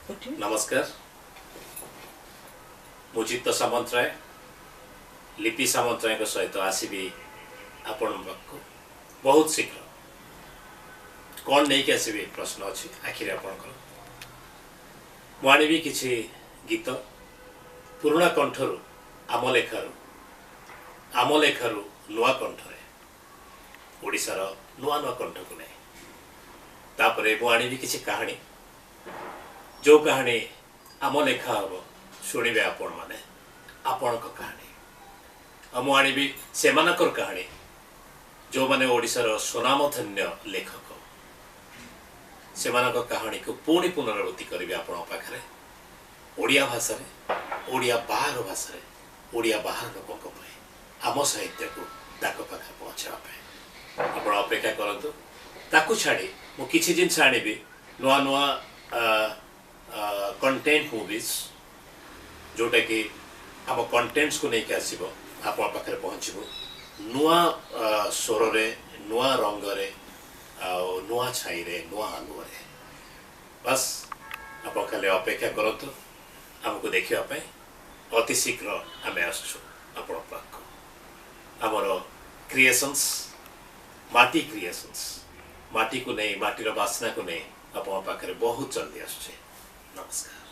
नमस्कार मुजित सामंतराय लिपि सामंतराय सहित आसबि आपण बहुत शीघ्र कौन नहीं कि आसबि प्रश्न अच्छी आखिर आपणकर मुझे किसी गीत पुराणा कंठर आम लेखारू नुआ कंठरे ओडिशार नुआ नुआ कंठ को नहीं तापरे मुझे किसी कहानी जो कहानी आम लेखा हम शुणवे आपण मैंने आपण कहानी मुझे से कहानी जो मैंने ओडिशार स्वनामधन्य लेखक से कहानी को पुणी पुनरावृत्ति करी आपण पाखे ओडिया भाषा ओडिया बाहर भाषा ओडिया बाहर लोक आम साहित्य को ताक पाखे पहुँचापी आप अपेक्षा करूँ ताकू छाड़ी मुझे जिन आनी नुआ नुआ कंटेंट मूवीज जोटा कि आम कंटेंट्स को लेकिन आसो आप पाखे पहुँचू नुआ स्वर रे नुआ रंग रे नुआ छाई रे नुआ आलुआ बस आप खाली अपेक्षा करतु आमको देखापी अति शीघ्र आम आमर क्रिएशंस माटी क्रिएशंस माटी को नहीं माटीर बासना को नहीं आप पाखे बहुत जल्दी आसुचे नमस्कार।